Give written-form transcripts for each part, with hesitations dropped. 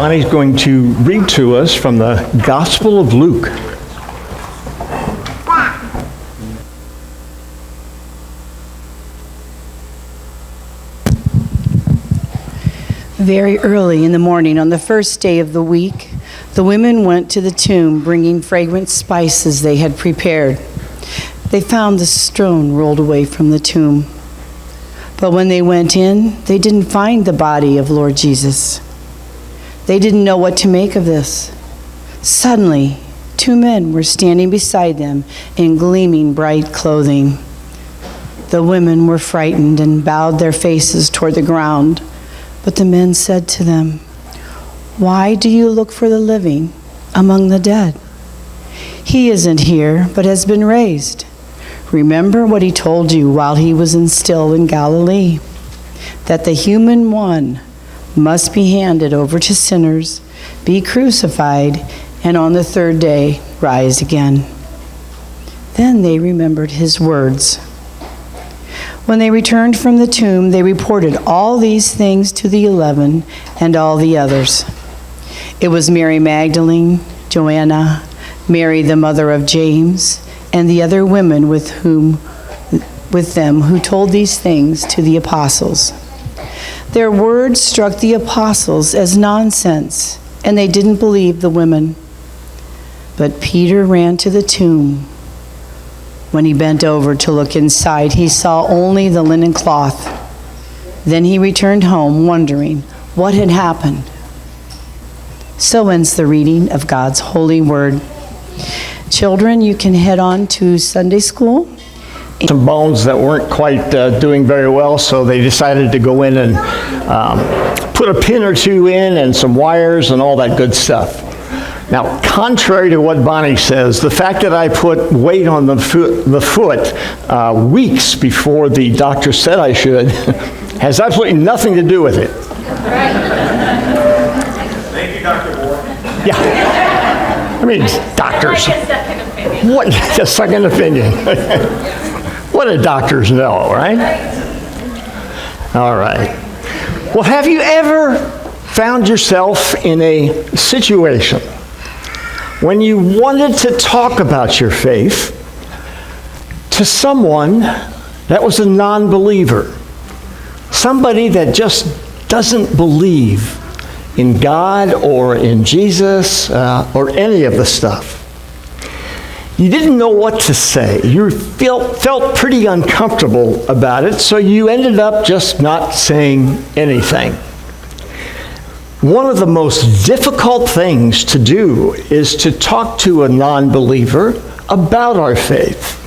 Bonnie's going to read to us from the Gospel of Luke. Very early in the morning, on the first day of the week, the women went to the tomb, bringing fragrant spices they had prepared. They found the stone rolled away from the tomb. But when they went in, they didn't find the body of Lord Jesus. They didn't know what to make of this. Suddenly, two men were standing beside them in gleaming bright clothing. The women were frightened and bowed their faces toward the ground. But the men said to them, "Why do you look for the living among the dead? He isn't here, but has been raised. Remember what he told you while he was still in Galilee, that the human one must be handed over to sinners, be crucified, and on the third day rise again." Then they remembered his words. When they returned from the tomb, they reported all these things to the 11 and all the others. It was Mary Magdalene, Joanna, Mary the mother of James, and the other women with them who told these things to the apostles. Their words struck the apostles as nonsense, and they didn't believe the women. But Peter ran to the tomb. When he bent over to look inside, he saw only the linen cloth. Then he returned home, wondering what had happened. So ends the reading of God's holy word. Children, you can head on to Sunday school. Some bones that weren't quite doing very well, so they decided to go in and put a pin or two in and some wires and all that good stuff. Now, contrary to what Bonnie says, the fact that I put weight on the foot weeks before the doctor said I should has absolutely nothing to do with it. Thank you, Dr. Moore. Yeah. I mean, doctors. Like a second opinion. What? A second opinion. What do doctors know, right? All right. Well, have you ever found yourself in a situation when you wanted to talk about your faith to someone that was a non-believer, somebody that just doesn't believe in God or in Jesus or any of the stuff? You didn't know what to say. You felt pretty uncomfortable about it, so you ended up just not saying anything. One of the most difficult things to do is to talk to a non-believer about our faith,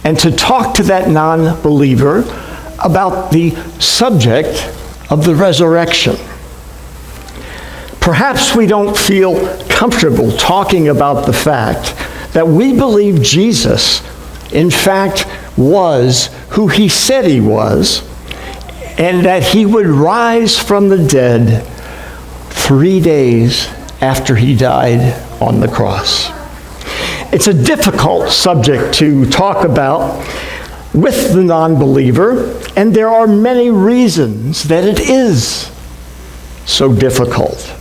and to talk to that non-believer about the subject of the resurrection. Perhaps we don't feel comfortable talking about the fact that we believe Jesus, in fact, was who he said he was, and that he would rise from the dead 3 days after he died on the cross. It's a difficult subject to talk about with the non-believer, and there are many reasons that it is so difficult.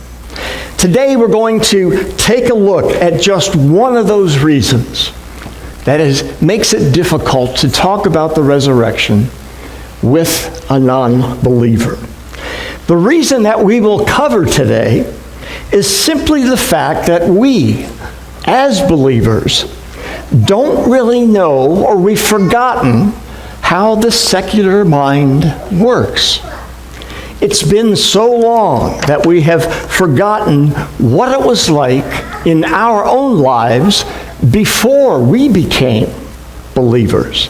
Today we're going to take a look at just one of those reasons that makes it difficult to talk about the resurrection with a non-believer. The reason that we will cover today is simply the fact that we, as believers, don't really know, or we've forgotten, how the secular mind works. It's been so long that we have forgotten what it was like in our own lives before we became believers.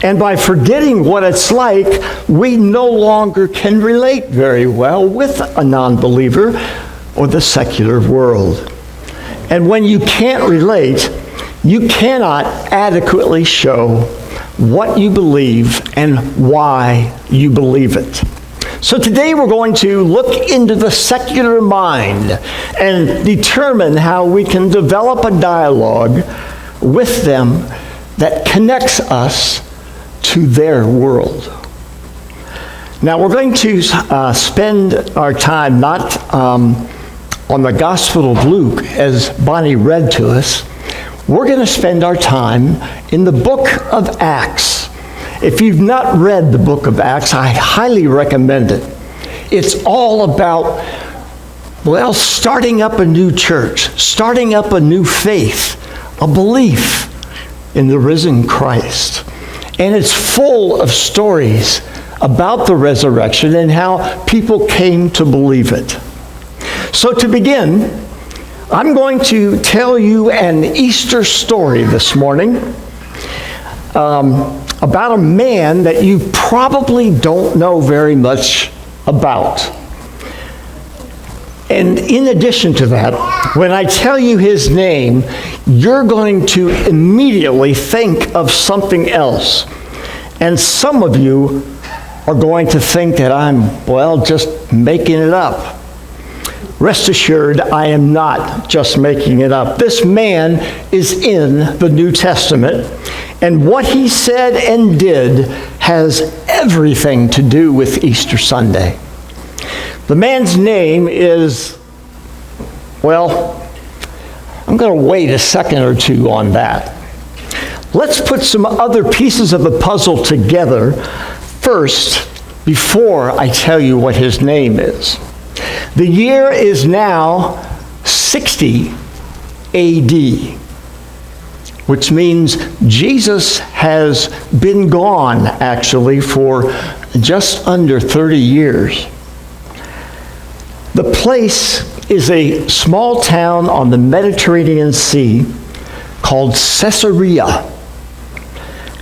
And by forgetting what it's like, we no longer can relate very well with a non-believer or the secular world. And when you can't relate, you cannot adequately show what you believe and why you believe it. So today we're going to look into the secular mind and determine how we can develop a dialogue with them that connects us to their world. Now we're going to spend our time not on the Gospel of Luke, as Bonnie read to us. We're going to spend our time in the book of Acts. If you've not read the book of Acts, I highly recommend it. It's all about, well, starting up a new church, starting up a new faith, a belief in the risen Christ. And it's full of stories about the resurrection and how people came to believe it. So to begin, I'm going to tell you an Easter story this morning about a man that you probably don't know very much about. And in addition to that, when I tell you his name, you're going to immediately think of something else. And some of you are going to think that I'm, well, just making it up. Rest assured, I am not just making it up. This man is in the New Testament, and what he said and did has everything to do with Easter Sunday. The man's name is, well, I'm going to wait a second or two on that. Let's put some other pieces of the puzzle together first before I tell you what his name is. The year is now 60 AD, which means Jesus has been gone, actually, for just under 30 years. The place is a small town on the Mediterranean Sea called Caesarea.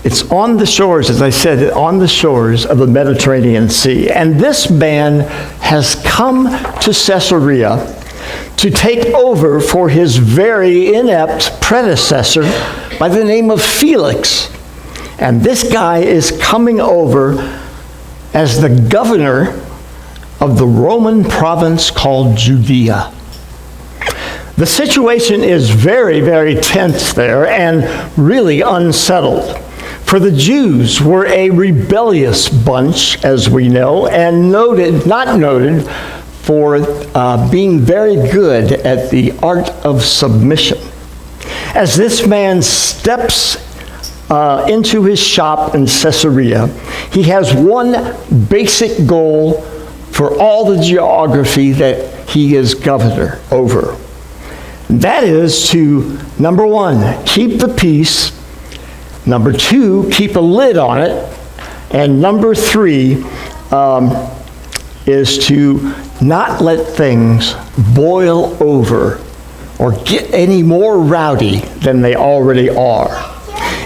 It's on the shores, as I said, on the shores of the Mediterranean Sea. And this man has come to Caesarea to take over for his very inept predecessor by the name of Felix. And this guy is coming over as the governor of the Roman province called Judea. The situation is very, very tense there and really unsettled. For the Jews were a rebellious bunch, as we know, and not noted for being very good at the art of submission. As this man steps into his shop in Caesarea, he has one basic goal for all the geography that he is governor over. That is to, number one, keep the peace. Number two, keep a lid on it. And number three is to not let things boil over or get any more rowdy than they already are.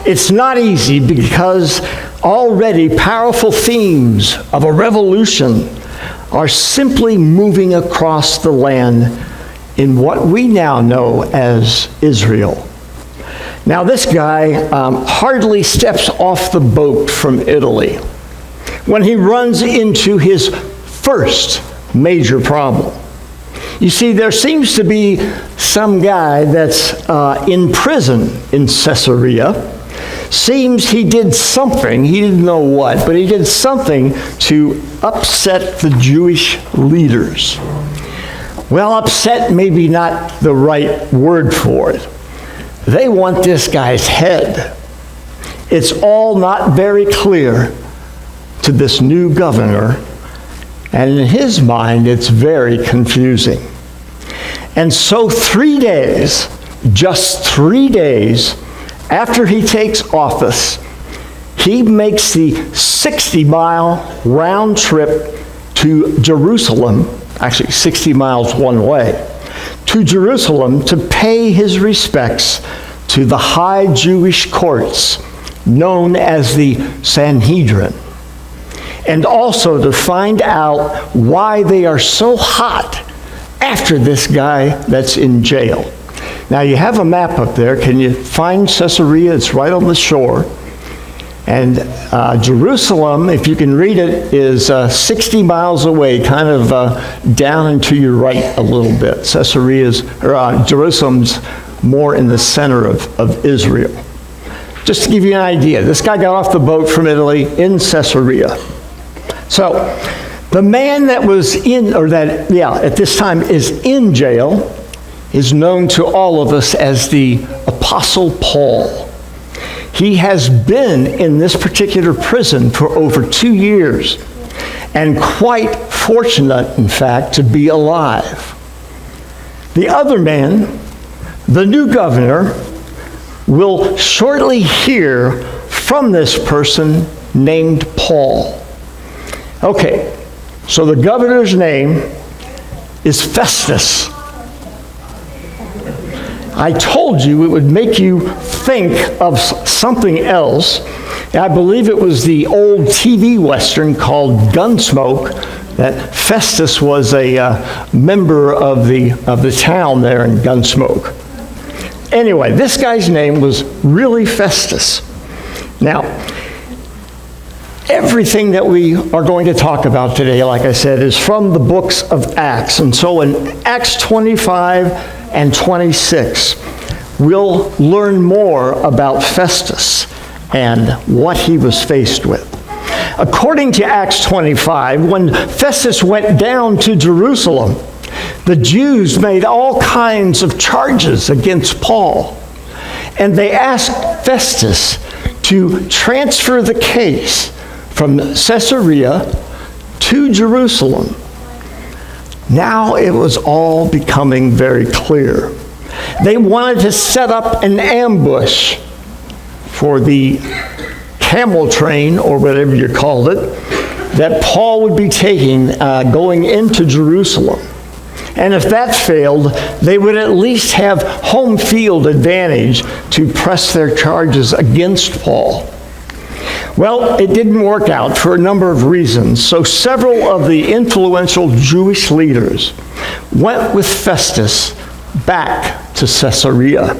It's not easy because already powerful themes of a revolution are simply moving across the land in what we now know as Israel. Now, this guy hardly steps off the boat from Italy when he runs into his first major problem. You see, there seems to be some guy that's in prison in Caesarea. Seems he did something, he didn't know what, but he did something to upset the Jewish leaders. Well, upset may be not the right word for it. They want this guy's head. It's all not very clear to this new governor, and in his mind, it's very confusing. And so 3 days, just 3 days after he takes office, he makes the 60-mile round trip to Jerusalem, actually 60 miles one way, to Jerusalem to pay his respects to the high Jewish courts known as the Sanhedrin, and also to find out why they are so hot after this guy that's in jail. Now you have a map up there. Can you find Caesarea? It's right on the shore. And Jerusalem, if you can read it, is 60 miles away, kind of down and to your right a little bit. Jerusalem's more in the center of Israel. Just to give you an idea, this guy got off the boat from Italy in Caesarea. So, the man that was at this time is in jail is known to all of us as the Apostle Paul. He has been in this particular prison for over 2 years, and quite fortunate, in fact, to be alive. The other man, the new governor, will shortly hear from this person named Paul. Okay, so the governor's name is Festus. I told you it would make you think of something else. I believe it was the old TV Western called Gunsmoke, that Festus was a member of the town there in Gunsmoke. Anyway, this guy's name was really Festus. Now, everything that we are going to talk about today, like I said, is from the books of Acts. And so in Acts 25 and 26, we'll learn more about Festus and what he was faced with. According to Acts 25, when Festus went down to Jerusalem, the Jews made all kinds of charges against Paul, and they asked Festus to transfer the case from Caesarea to Jerusalem. Now it was all becoming very clear. They wanted to set up an ambush for the camel train, or whatever you called it, that Paul would be taking going into Jerusalem. And if that failed, they would at least have home field advantage to press their charges against Paul. Well, it didn't work out for a number of reasons. So several of the influential Jewish leaders went with Festus back to Caesarea.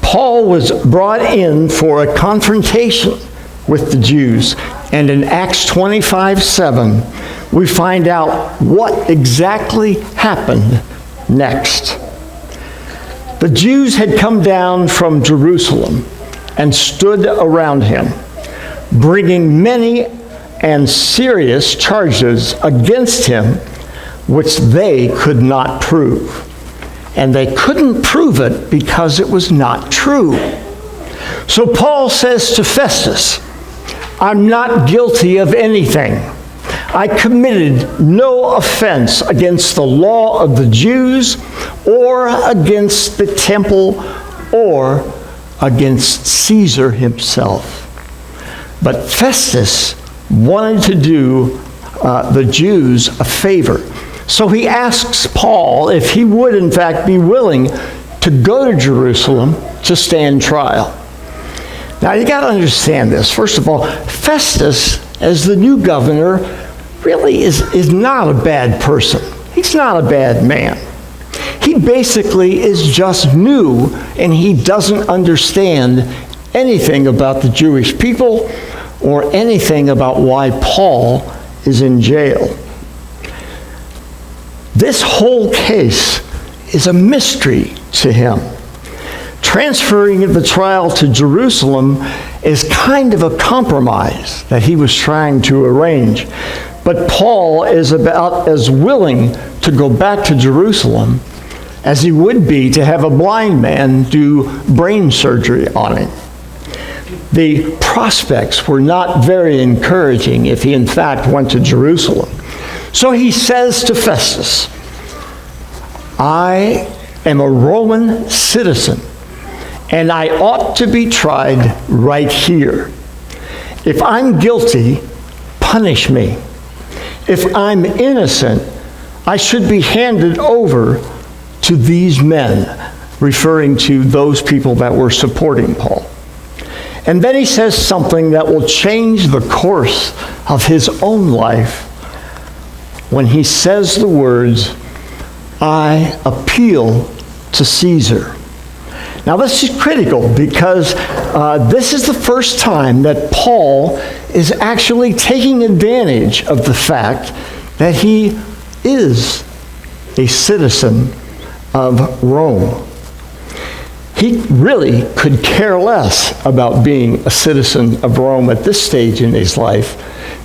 Paul was brought in for a confrontation with the Jews, and in Acts 25:7, we find out what exactly happened next. The Jews had come down from Jerusalem and stood around him, bringing many and serious charges against him, which they could not prove. And they couldn't prove it because it was not true. So Paul says to Festus, "I'm not guilty of anything. I committed no offense against the law of the Jews or against the temple or against Caesar himself." But Festus wanted to do the Jews a favor. So he asks Paul if he would in fact be willing to go to Jerusalem to stand trial. Now you got to understand this. First of all, Festus, as the new governor, really is not a bad person. He's not a bad man. He basically is just new, and he doesn't understand anything about the Jewish people or anything about why Paul is in jail. This whole case is a mystery to him. Transferring the trial to Jerusalem is kind of a compromise that he was trying to arrange. But Paul is about as willing to go back to Jerusalem as he would be to have a blind man do brain surgery on him. The prospects were not very encouraging if he in fact went to Jerusalem. So he says to Festus, "I am a Roman citizen, and I ought to be tried right here. If I'm guilty, punish me. If I'm innocent, I should be handed over to these men," referring to those people that were supporting Paul. And then he says something that will change the course of his own life when he says the words, "I appeal to Caesar." Now this is critical because this is the first time that Paul is actually taking advantage of the fact that he is a citizen of Rome. He really could care less about being a citizen of Rome at this stage in his life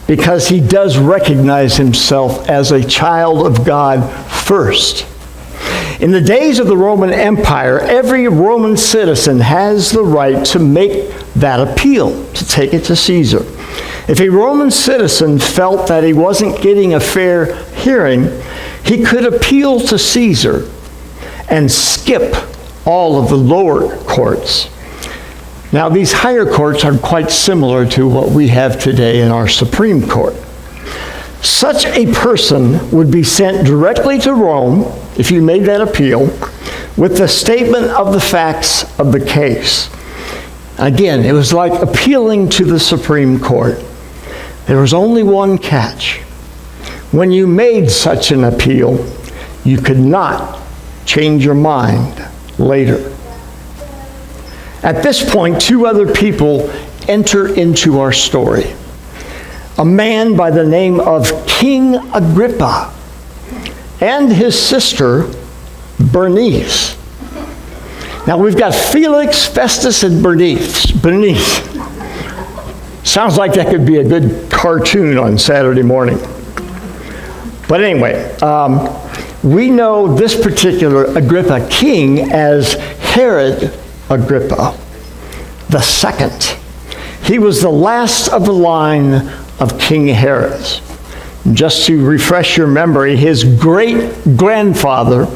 because he does recognize himself as a child of God first. In the days of the Roman Empire, every Roman citizen has the right to make that appeal, to take it to Caesar. If a Roman citizen felt that he wasn't getting a fair hearing, he could appeal to Caesar and skip all of the lower courts. Now, these higher courts are quite similar to what we have today in our Supreme Court. Such a person would be sent directly to Rome, if you made that appeal, with the statement of the facts of the case. Again, it was like appealing to the Supreme Court. There was only one catch. When you made such an appeal, you could not change your mind later. At this point, two other people enter into our story. A man by the name of King Agrippa and his sister Bernice. Now we've got Felix, Festus, and Bernice. Sounds like that could be a good cartoon on Saturday morning. But anyway, we know this particular Agrippa king as Herod Agrippa II. He was the last of the line of King Herods. Just to refresh your memory, his great-grandfather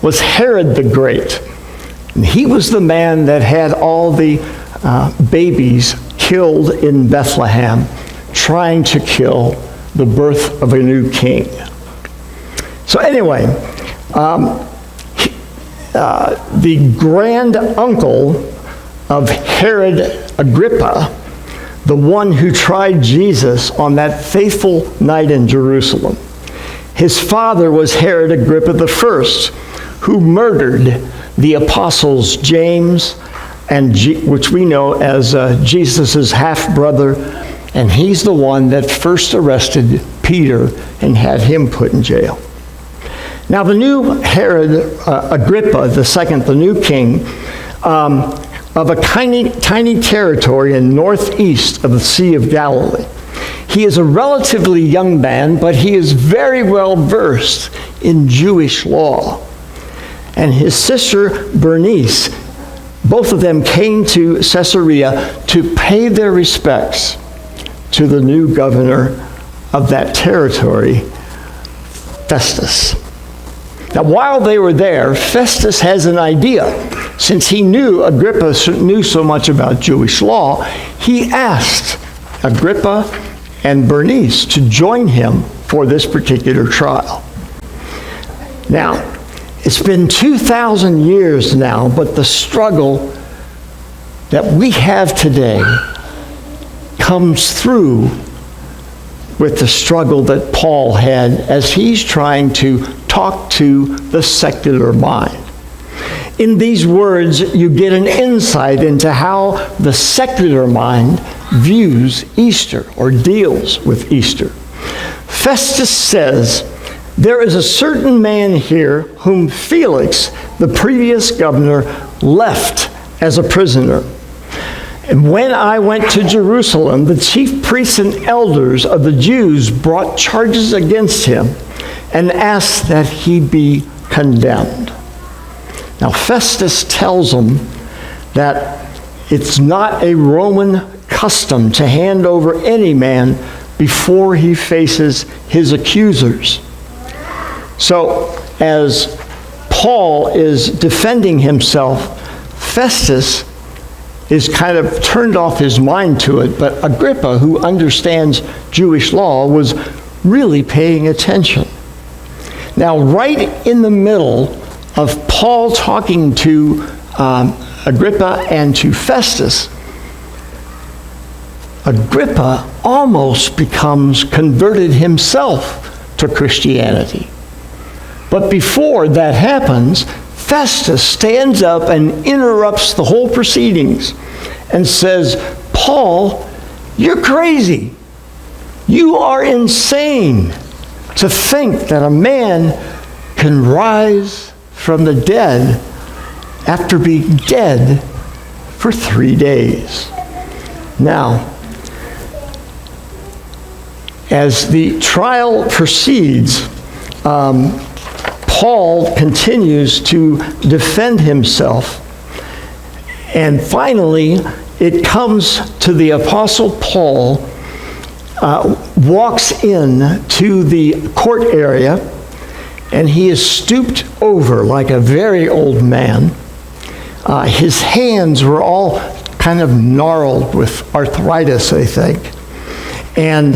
was Herod the Great. And he was the man that had all the babies killed in Bethlehem, trying to kill the birth of a new king. So anyway, the grand uncle of Herod Agrippa, the one who tried Jesus on that fateful night in Jerusalem, his father was Herod Agrippa I, who murdered the apostles James, which we know as Jesus' half-brother, and he's the one that first arrested Peter and had him put in jail. Now the new Herod Agrippa II, the new king, of a tiny territory in northeast of the Sea of Galilee. He is a relatively young man, but he is very well versed in Jewish law. And his sister Bernice, both of them came to Caesarea to pay their respects to the new governor of that territory, Festus. Now, while they were there, Festus has an idea. Since he knew Agrippa knew so much about Jewish law, he asked Agrippa and Bernice to join him for this particular trial. Now, it's been 2,000 years now, but the struggle that we have today comes through with the struggle that Paul had as he's trying to talk to the secular mind. In these words, you get an insight into how the secular mind views Easter or deals with Easter. Festus says, "There is a certain man here whom Felix, the previous governor, left as a prisoner. And when I went to Jerusalem, the chief priests and elders of the Jews brought charges against him and asked that he be condemned." Now Festus tells them that it's not a Roman custom to hand over any man before he faces his accusers. So as Paul is defending himself, Festus is kind of turned off his mind to it, but Agrippa, who understands Jewish law, was really paying attention. Now, right in the middle of Paul talking to Agrippa and to Festus, Agrippa almost becomes converted himself to Christianity. But before that happens, Festus stands up and interrupts the whole proceedings and says, "Paul, you're crazy. You are insane to think that a man can rise from the dead after being dead for 3 days." Now, As the trial proceeds, Paul continues to defend himself. And finally, it comes to the Apostle Paul walks in to the court area, and he is stooped over like a very old man. His hands were all kind of gnarled with arthritis, I think. And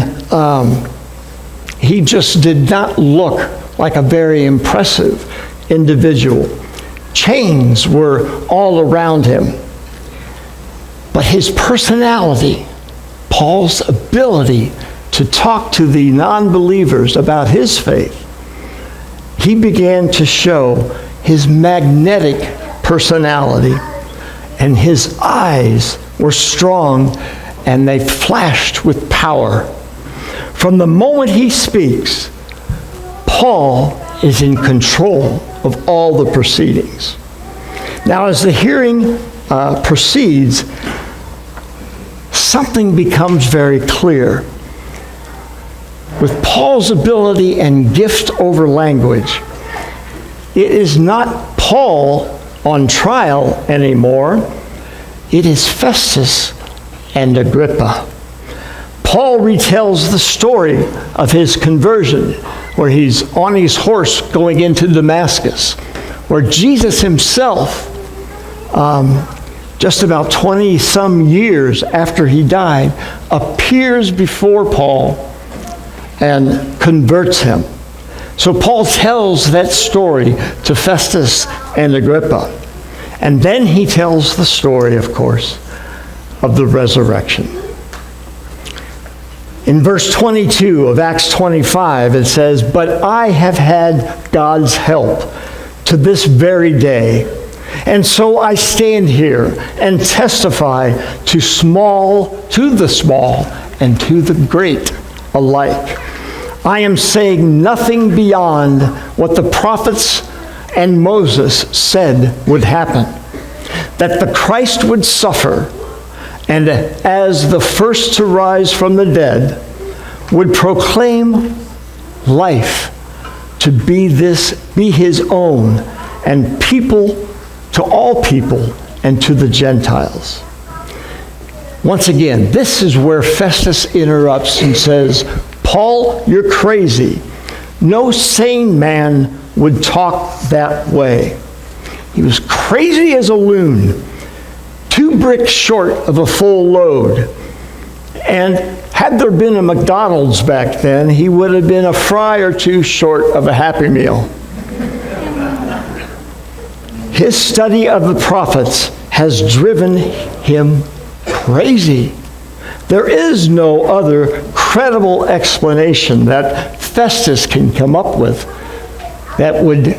he just did not look like a very impressive individual. Chains were all around him. But his personality, Paul's ability to talk to the non-believers about his faith, he began to show his magnetic personality, and his eyes were strong and they flashed with power. From the moment he speaks, Paul is in control of all the proceedings. Now, as the hearing proceeds, something becomes very clear. With Paul's ability and gift over language, it is not Paul on trial anymore. It is Festus and Agrippa. Paul retells the story of his conversion, where he's on his horse going into Damascus, where Jesus himself, just about 20-some years after he died, appears before Paul and converts him. So Paul tells that story to Festus and Agrippa. And then he tells the story, of course, of the resurrection. In verse 22 of Acts 25, it says, "But I have had God's help to this very day. And so I stand here and testify to the small and to the great alike. I am saying nothing beyond what the prophets and Moses said would happen, that the Christ would suffer, and as the first to rise from the dead, would proclaim life to be his own, and people to all people and to the Gentiles." Once again, this is where Festus interrupts and says, "Paul, you're crazy. No sane man would talk that way." He was crazy as a loon, 2 bricks short of a full load. And had there been a McDonald's back then, he would have been a fry or 2 short of a Happy Meal. His study of the prophets has driven him crazy. There is no other credible explanation that Festus can come up with that would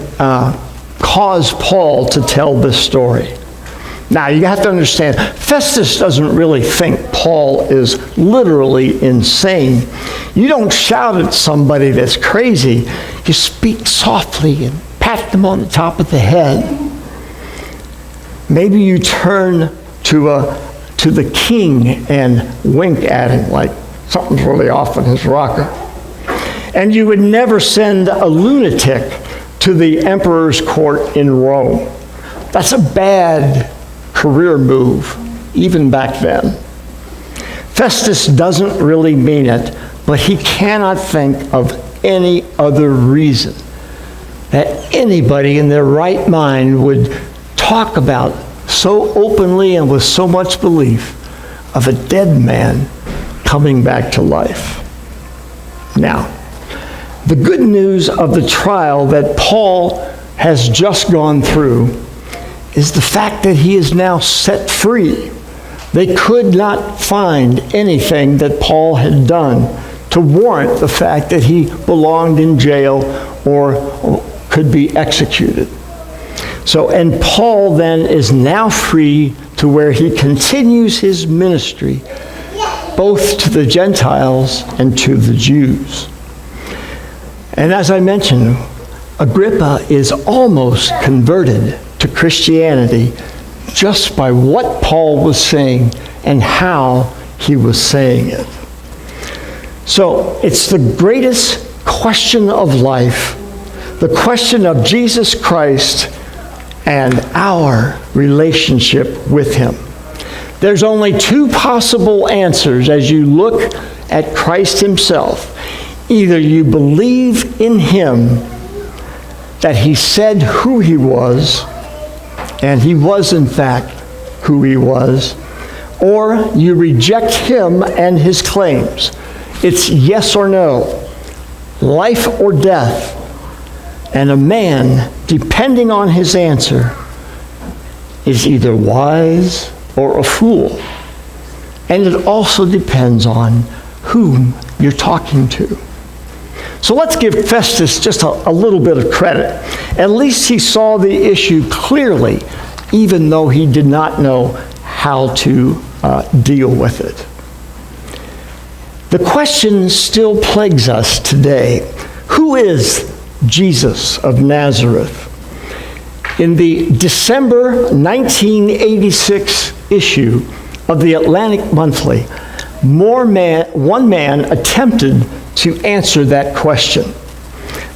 cause Paul to tell this story. Now, you have to understand, Festus doesn't really think Paul is literally insane. You don't shout at somebody that's crazy. You speak softly and pat them on the top of the head. Maybe you turn to the king and wink at him like something's really off in his rocker. And you would never send a lunatic to the emperor's court in Rome. That's a bad career move, even back then. Festus doesn't really mean it, but he cannot think of any other reason that anybody in their right mind would talk about so openly and with so much belief of a dead man coming back to life. Now, the good news of the trial that Paul has just gone through is the fact that he is now set free. They could not find anything that Paul had done to warrant the fact that he belonged in jail or could be executed. So, and Paul then is now free to where he continues his ministry, both to the Gentiles and to the Jews. And as I mentioned, Agrippa is almost converted to Christianity just by what Paul was saying and how he was saying it. So it's the greatest question of life, the question of Jesus Christ and our relationship with him. There's only two possible answers as you look at Christ himself. Either you believe in him, that he said who he was, and he was in fact who he was, or you reject him and his claims. It's yes or no, life or death. And a man, depending on his answer, is either wise or a fool. And it also depends on whom you're talking to. So let's give Festus just a little bit of credit. At least he saw the issue clearly, even though he did not know how to deal with it. The question still plagues us today. Who is Jesus of Nazareth? In the December 1986 issue of the Atlantic Monthly, one man attempted to answer that question.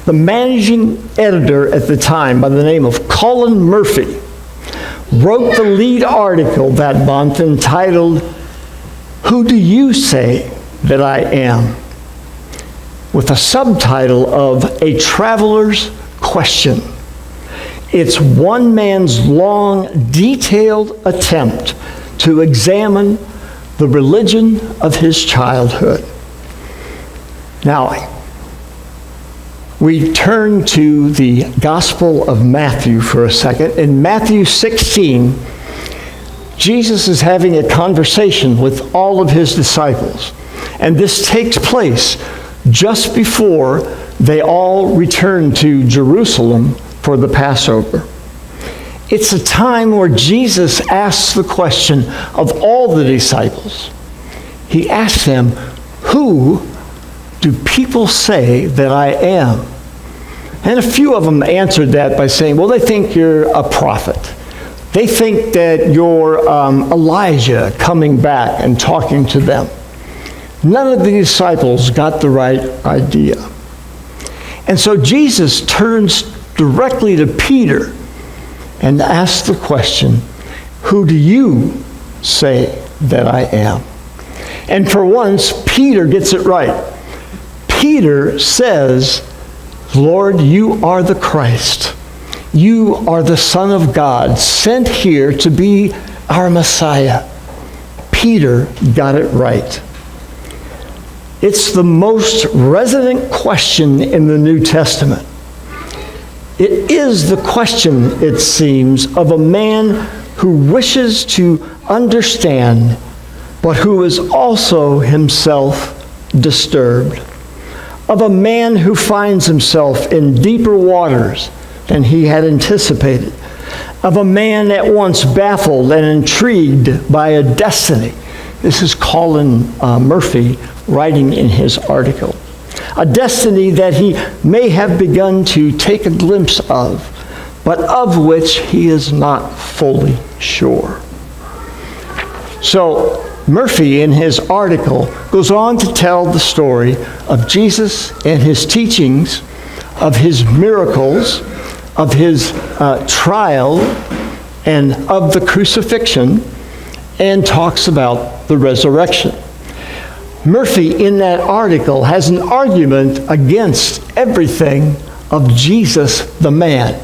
The managing editor at the time, by the name of Colin Murphy, wrote the lead article that month entitled, "Who Do You Say That I Am?" with a subtitle of "A Traveler's Question." It's one man's long, detailed attempt to examine the religion of his childhood. Now, we turn to the Gospel of Matthew for a second. In Matthew 16, Jesus is having a conversation with all of his disciples. And this takes place just before they all return to Jerusalem for the Passover. It's a time where Jesus asks the question of all the disciples. He asks them, "Who do people say that I am?" And a few of them answered that by saying, well, they think you're a prophet. They think that you're Elijah coming back and talking to them. None of the disciples got the right idea. And so Jesus turns directly to Peter and asks the question, "Who do you say that I am?" And for once, Peter gets it right. Peter says, "Lord, you are the Christ. You are the Son of God, sent here to be our Messiah." Peter got it right. It's the most resonant question in the New Testament. It is the question, it seems, of a man who wishes to understand, but who is also himself disturbed. Of a man who finds himself in deeper waters than he had anticipated. Of a man at once baffled and intrigued by a destiny. This is Colin Murphy writing in his article. A destiny that he may have begun to take a glimpse of, but of which he is not fully sure. So Murphy, in his article, goes on to tell the story of Jesus and his teachings, of his miracles, of his trial, and of the crucifixion, and talks about the resurrection. Murphy, in that article, has an argument against everything of Jesus the man.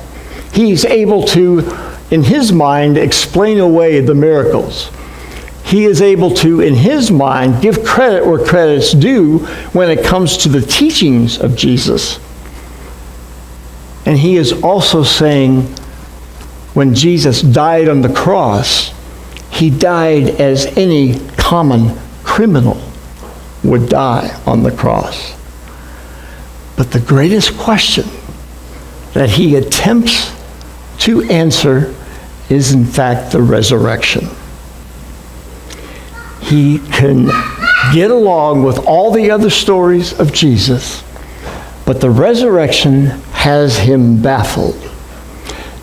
He's able to, in his mind, explain away the miracles. He is able to, in his mind, give credit where credit's due when it comes to the teachings of Jesus. And he is also saying, when Jesus died on the cross, he died as any common criminal would die on the cross. But the greatest question that he attempts to answer is, in fact, the resurrection. He can get along with all the other stories of Jesus, but the resurrection has him baffled.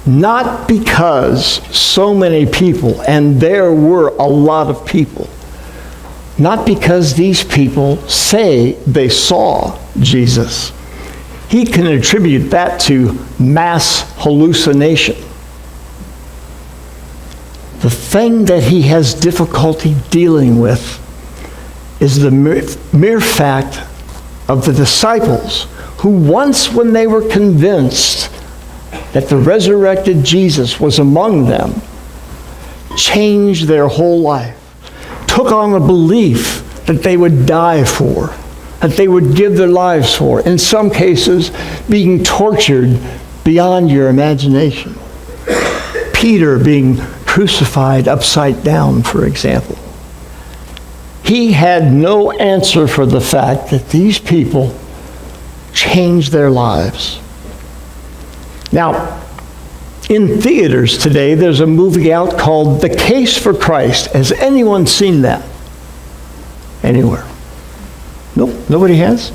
Not because so many people, and there were a lot of people, not because these people say they saw Jesus. He can attribute that to mass hallucination. The thing that he has difficulty dealing with is the mere fact of the disciples who once, when they were convinced that the resurrected Jesus was among them, changed their whole life, took on a belief that they would die for, that they would give their lives for, in some cases being tortured beyond your imagination. Peter being crucified upside down, for example. He had no answer for the fact that these people changed their lives. Now, in theaters today, there's a movie out called The Case for Christ. Has anyone seen that? Anywhere? Nope, nobody has?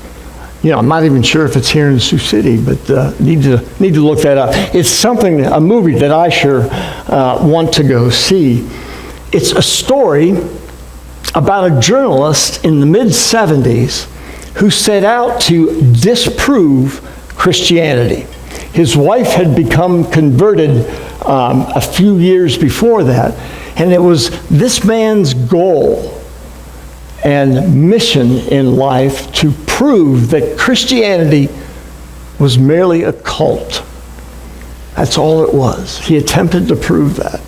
You know, I'm not even sure if it's here in Sioux City, but need to look that up. It's a movie that I sure want to go see. It's a story about a journalist in the mid-70s who set out to disprove Christianity. His wife had become converted a few years before that, and it was this man's goal and mission in life to prove that Christianity was merely a cult. That's all it was. He attempted to prove that.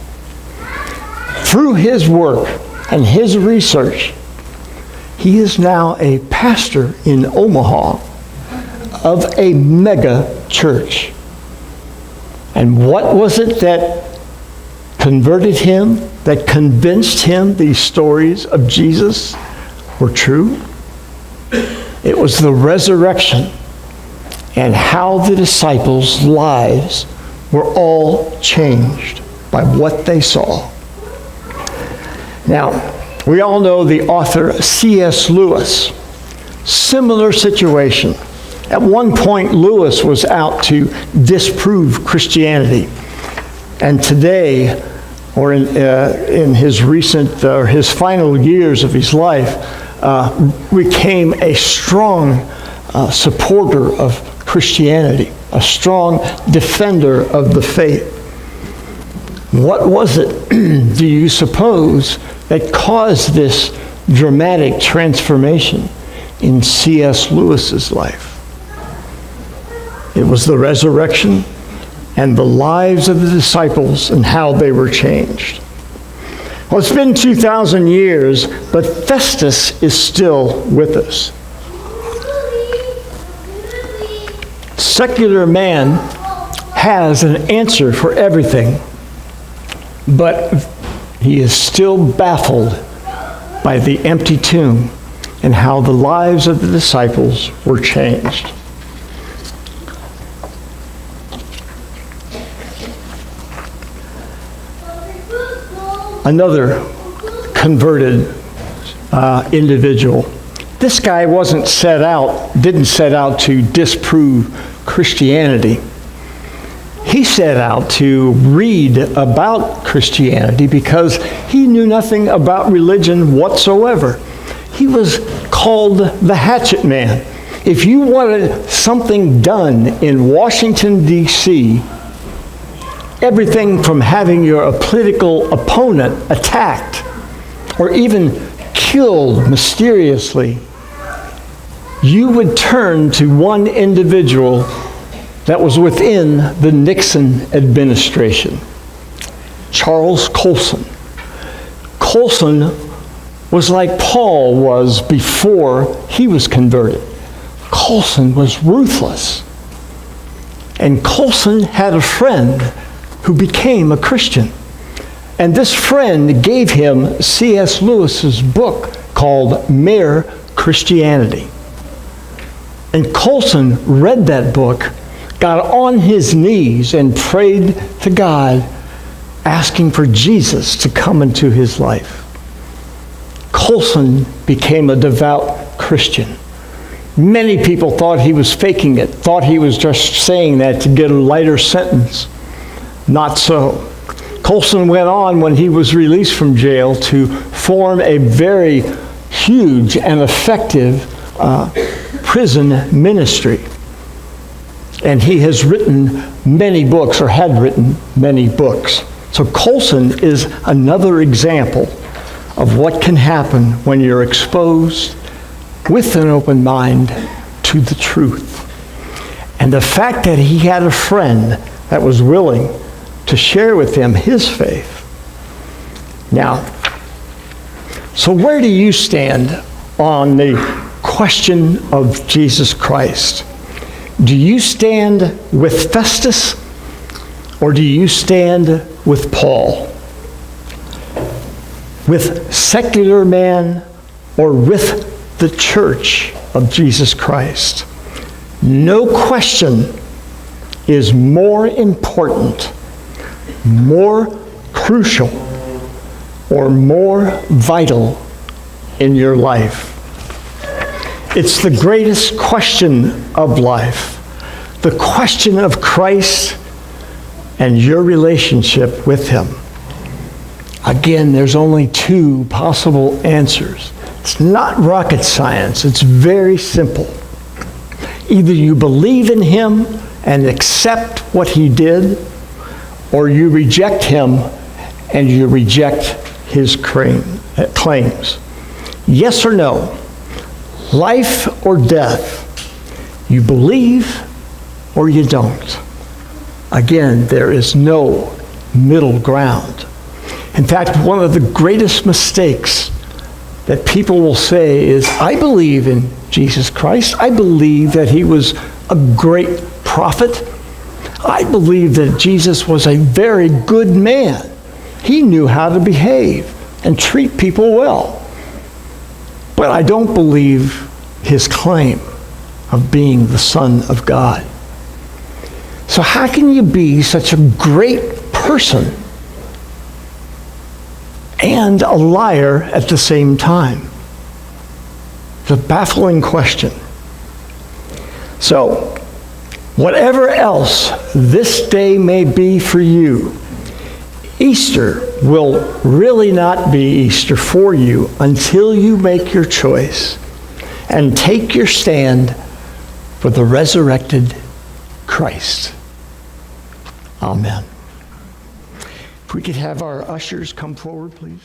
Through his work and his research, he is now a pastor in Omaha of a mega church. And what was it that converted him, that convinced him these stories of Jesus were true? It was the resurrection and how the disciples' lives were all changed by what they saw. Now, we all know the author C.S. Lewis. Similar situation. At one point, Lewis was out to disprove Christianity. And today, or in his recent, or his final years of his life, became a strong supporter of Christianity, a strong defender of the faith. What was it, do you suppose, that caused this dramatic transformation in C.S. Lewis's life? It was the resurrection and the lives of the disciples and how they were changed. Well, it's been 2,000 years, but Festus is still with us. Secular man has an answer for everything, but he is still baffled by the empty tomb and how the lives of the disciples were changed. Another converted individual. This guy didn't set out to disprove Christianity. He set out to read about Christianity because he knew nothing about religion whatsoever. He was called the hatchet man. If you wanted something done in Washington, D.C., everything from having your political opponent attacked or even killed mysteriously, you would turn to one individual that was within the Nixon administration, Charles Colson. Colson was like Paul was before he was converted. Colson was ruthless. And Colson had a friend who became a Christian. And this friend gave him C.S. Lewis's book called Mere Christianity. And Colson read that book, got on his knees and prayed to God, asking for Jesus to come into his life. Colson became a devout Christian. Many people thought he was faking it, thought he was just saying that to get a lighter sentence. Not so. Colson went on, when he was released from jail, to form a very huge and effective prison ministry. And he has written many books, or had written many books. So Colson is another example of what can happen when you're exposed with an open mind to the truth. And the fact that he had a friend that was willing to share with him his faith. Now, so where do you stand on the question of Jesus Christ? Do you stand with Festus, or do you stand with Paul? With secular man, or with the church of Jesus Christ? No question is more important, more crucial, or more vital in your life. It's the greatest question of life, the question of Christ and your relationship with him. Again, there's only two possible answers. It's not rocket science. It's very simple. Either you believe in him and accept what he did, or you reject him and you reject his claims. Yes or no? Life or death? You believe or you don't? Again, there is no middle ground. In fact, one of the greatest mistakes that people will say is, I believe in Jesus Christ. I believe that he was a great prophet. I believe that Jesus was a very good man. He knew how to behave and treat people well. But I don't believe his claim of being the Son of God. So how can you be such a great person and a liar at the same time? It's a baffling question. So, whatever else this day may be for you, Easter will really not be Easter for you until you make your choice and take your stand for the resurrected Christ. Amen. If we could have our ushers come forward, please.